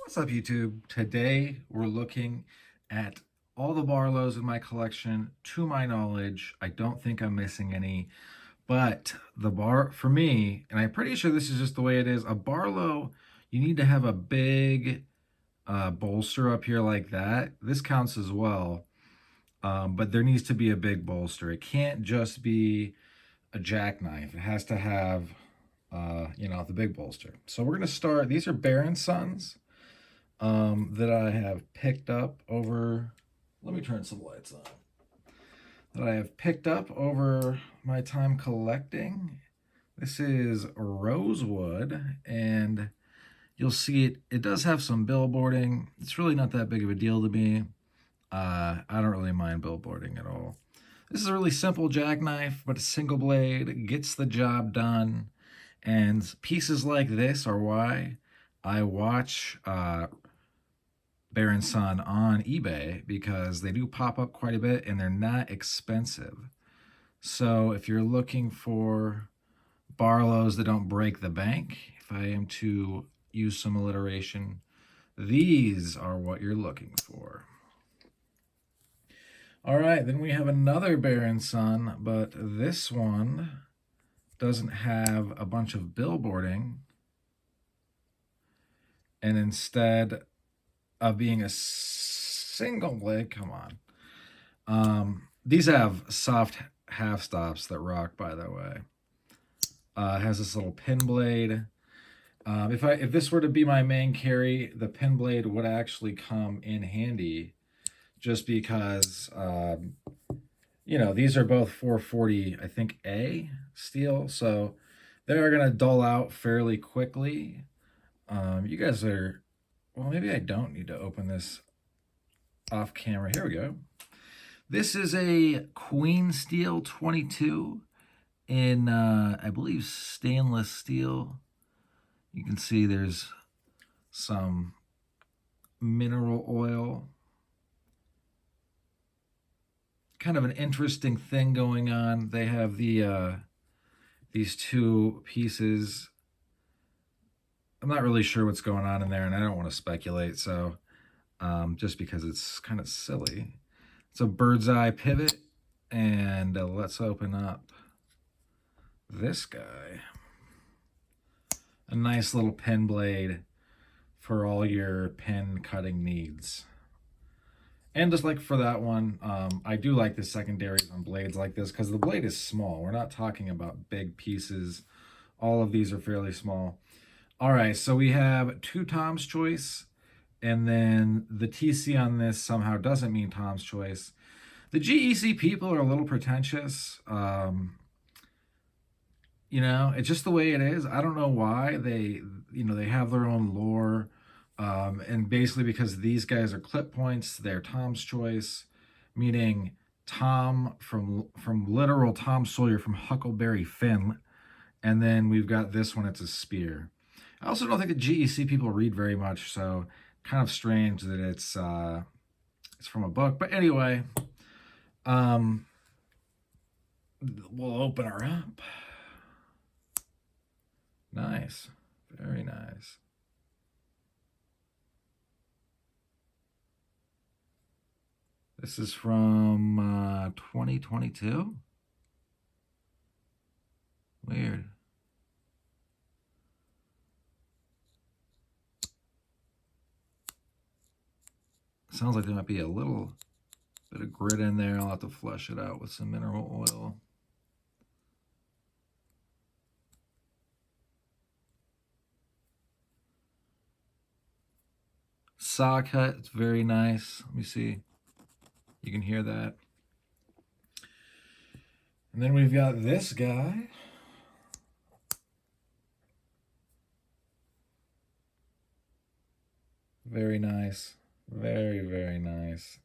What's up, YouTube? Today we're looking at all the Barlows in my collection. To my knowledge, I don't think I'm missing any, but for me, and I'm pretty sure this is just the way it is, a Barlow, you need to have a big bolster up here like that. This counts as well, but there needs to be a big bolster. It can't just be a jackknife. It has to have, the big bolster. So we're going to start, these are Baron Sons that I have picked up over, let me turn some lights on, that I have picked up over my time collecting. This is rosewood, and you'll see it does have some billboarding. It's really not that big of a deal to me. I don't really mind billboarding at all. This is a really simple jackknife, but a single blade gets the job done. And pieces like this are why I watch Baron Son on eBay, because they do pop up quite a bit and they're not expensive. So if you're looking for Barlows that don't break the bank, if I am to use some alliteration, these are what you're looking for. All right, then we have another Baron Son, but this one doesn't have a bunch of billboarding, and instead of being a single blade, come on. These have soft half stops that rock, by the way. It has this little pin blade. If this were to be my main carry, the pin blade would actually come in handy, just because these are both 440, I think, A steel, so they are going to dull out fairly quickly. You guys are, well, maybe I don't need to open this off camera. Here we go. This is a Queen Steel 22 in, I believe, stainless steel. You can see there's some mineral oil. Kind of an interesting thing going on. They have these two pieces. I'm not really sure what's going on in there, and I don't want to speculate, so just because it's kind of silly. It's a bird's eye pivot, and let's open up this guy. A nice little pen blade for all your pen cutting needs. And just like for that one, I do like the secondaries on blades like this because the blade is small. We're not talking about big pieces. All of these are fairly small. All right, so we have two Tom's Choice, and then the TC on this somehow doesn't mean Tom's Choice. The GEC people are a little pretentious. It's just the way it is. I don't know why they have their own lore. And basically because these guys are clip points, they're Tom's Choice, meaning Tom from literal Tom Sawyer from Huckleberry Finn. And then we've got this one, it's a spear. I also don't think the GEC people read very much, so kind of strange that it's from a book. But anyway, we'll open her up. Nice, very nice. This is from 2022. Weird. Sounds like there might be a little bit of grit in there. I'll have to flush it out with some mineral oil. Saw cut, it's very nice. Let me see. You can hear that. And then we've got this guy. Very nice. Very, very nice.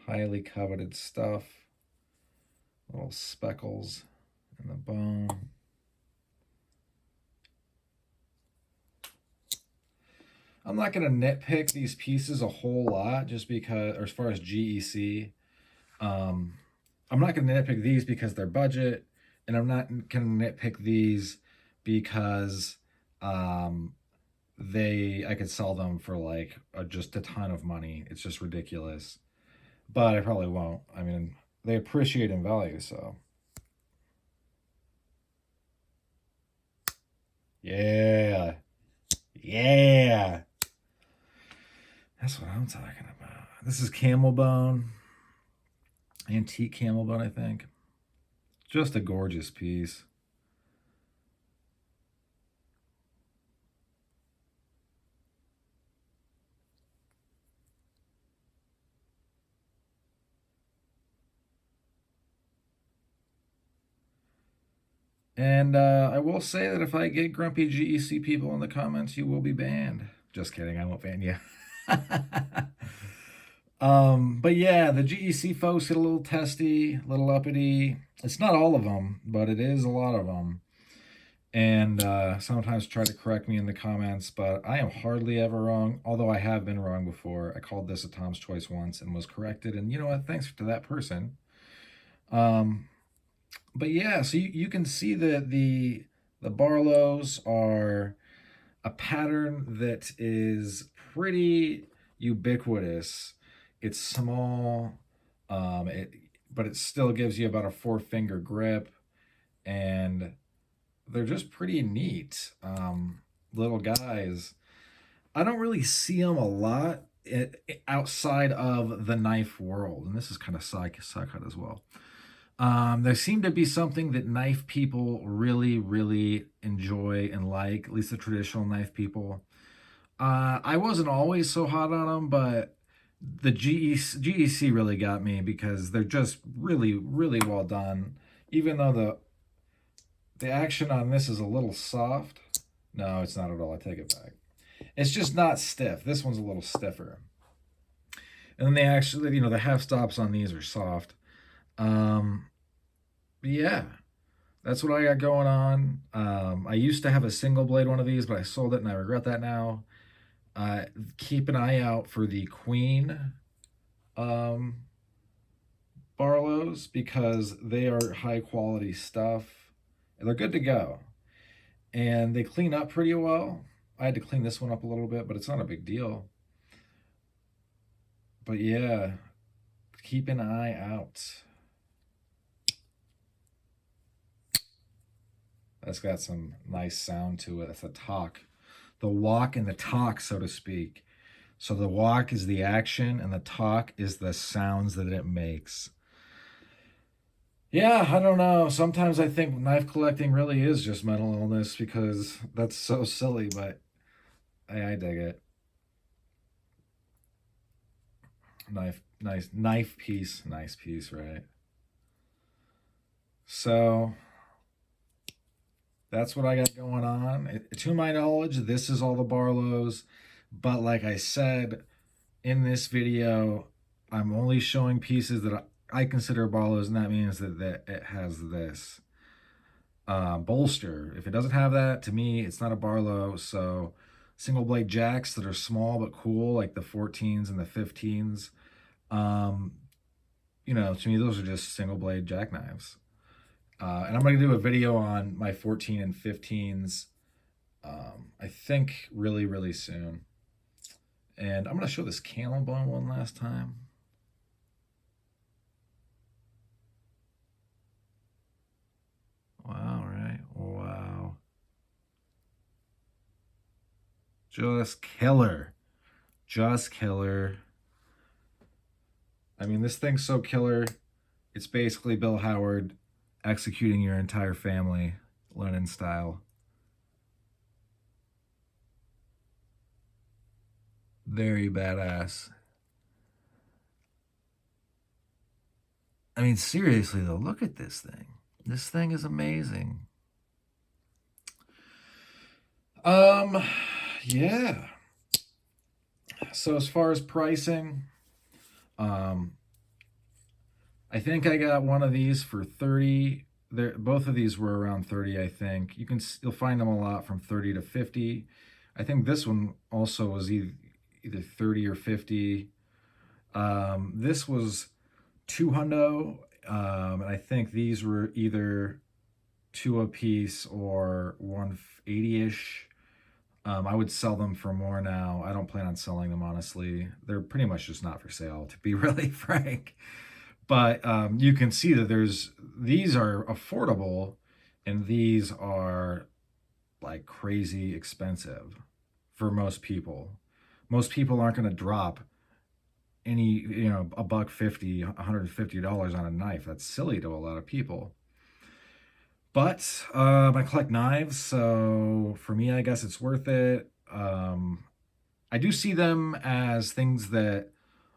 Highly coveted stuff. Little speckles in the bone. I'm not going to nitpick these pieces a whole lot just because, or as far as GEC, I'm not going to nitpick these because they're budget, and I'm not going to nitpick these because I could sell them for like just a ton of money. It's just ridiculous. But I probably won't. I mean, they appreciate in value, so yeah. Yeah. That's what I'm talking about. This is camel bone, antique camel bone, I think. Just a gorgeous piece. And I will say that if I get grumpy GEC people in the comments, you will be banned. Just kidding, I won't ban you. But yeah, the GEC folks get a little testy, a little uppity. It's not all of them, but it is a lot of them. And sometimes try to correct me in the comments, but I am hardly ever wrong, although I have been wrong before. I called this a Tom's Choice once and was corrected, and you know what? Thanks to that person. Um, but yeah, so you can see that the Barlows are a pattern that is pretty ubiquitous. It's small, it but it still gives you about a 4-finger grip, and they're just pretty neat little guys. I don't really see them a lot outside of the knife world, and this is kind of side cut as well. There seem to be something that knife people really, really enjoy and like, at least the traditional knife people. I wasn't always so hot on them, but the GEC really got me because they're just really, really well done. Even though the action on this is a little soft. No, it's not at all. I take it back. It's just not stiff. This one's a little stiffer. And then they actually, the half stops on these are soft. Um, yeah, that's what I got going on. I used to have a single blade one of these, but I sold it and I regret that now. Keep an eye out for the Queen um, Barlows because they are high quality stuff. And they're good to go. And they clean up pretty well. I had to clean this one up a little bit, but it's not a big deal. But yeah, keep an eye out. That's got some nice sound to it. That's a talk. The walk and the talk, so to speak. So the walk is the action and the talk is the sounds that it makes. Yeah, I don't know. Sometimes I think knife collecting really is just mental illness because that's so silly, but I dig it. Nice piece, right? So that's what I got going on. To my knowledge, this is all the Barlows, but like I said in this video, I'm only showing pieces that I consider Barlows, and that means that it has this bolster. If it doesn't have that, to me, it's not a Barlow. So single blade jacks that are small but cool, like the 14s and the 15s, to me, those are just single blade jackknives. And I'm going to do a video on my 14 and 15s, I think really, really soon. And I'm going to show this camel bone one last time. Wow, right? Wow. Just killer. Just killer. I mean, this thing's so killer. It's basically Bill Howard executing your entire family, Lenin style. Very badass. I mean, seriously though, look at this thing. This thing is amazing. Yeah. So as far as pricing, I think I got one of these for 30. Both of these were around 30, I think. You'll find them a lot from 30 to 50. I think this one also was either 30 or 50. This was $200, and I think these were either 2 a piece or 180-ish. I would sell them for more now. I don't plan on selling them, honestly. They're pretty much just not for sale, to be really frank. But you can see that these are affordable, and these are like crazy expensive for most people. Most people aren't going to drop a buck 50, $150 on a knife. That's silly to a lot of people. But I collect knives, so for me, I guess it's worth it. I do see them as things that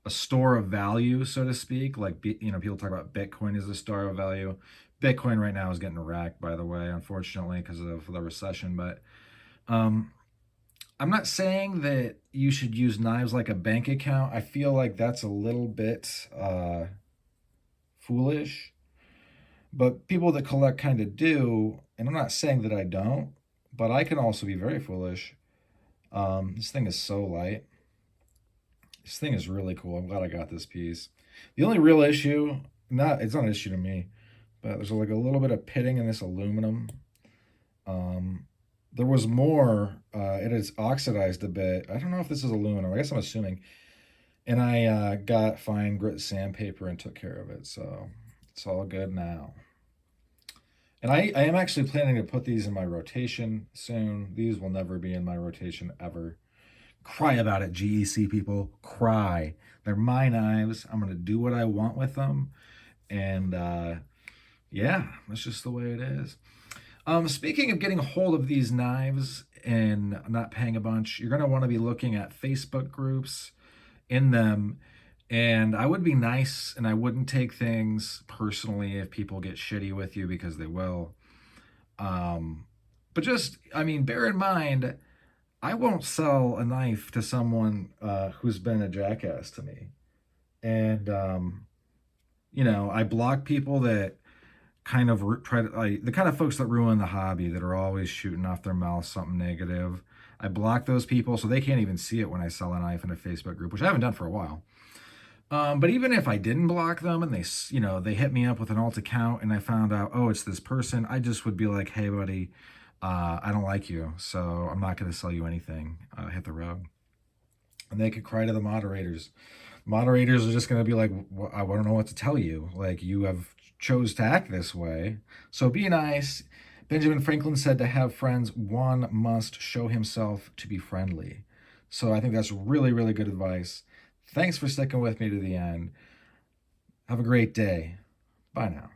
a store of value, so to speak. Like, people talk about Bitcoin as a store of value. Bitcoin right now is getting wrecked, by the way, unfortunately, because of the recession. But um, I'm not saying that you should use knives like a bank account. I feel like that's a little bit foolish. But people that collect kind of do, and I'm not saying that I don't, but I can also be very foolish. This thing is so light. This thing is really cool. I'm glad I got this piece. The only real issue, it's not an issue to me, but there's like a little bit of pitting in this aluminum. Um, there was more. It has oxidized a bit. I don't know if this is aluminum. I guess I'm assuming. And I got fine grit sandpaper and took care of it, so it's all good now. And I am actually planning to put these in my rotation soon. These will never be in my rotation ever. Cry about it, GEC people. Cry. They're my knives. I'm going to do what I want with them. And yeah, that's just the way it is. Speaking of getting a hold of these knives and not paying a bunch, you're going to want to be looking at Facebook groups in them. And I would be nice and I wouldn't take things personally if people get shitty with you, because they will. But bear in mind, I won't sell a knife to someone who's been a jackass to me. And, I block people that kind of try to, like, the kind of folks that ruin the hobby, that are always shooting off their mouth something negative. I block those people so they can't even see it when I sell a knife in a Facebook group, which I haven't done for a while. But even if I didn't block them and they hit me up with an alt account and I found out, oh, it's this person, I just would be like, hey, buddy, I don't like you, so I'm not going to sell you anything. Hit the road. And they could cry to the moderators. Moderators are just going to be like, well, I don't know what to tell you. Like, you have chose to act this way, so be nice. Benjamin Franklin said to have friends, one must show himself to be friendly. So I think that's really, really good advice. Thanks for sticking with me to the end. Have a great day. Bye now.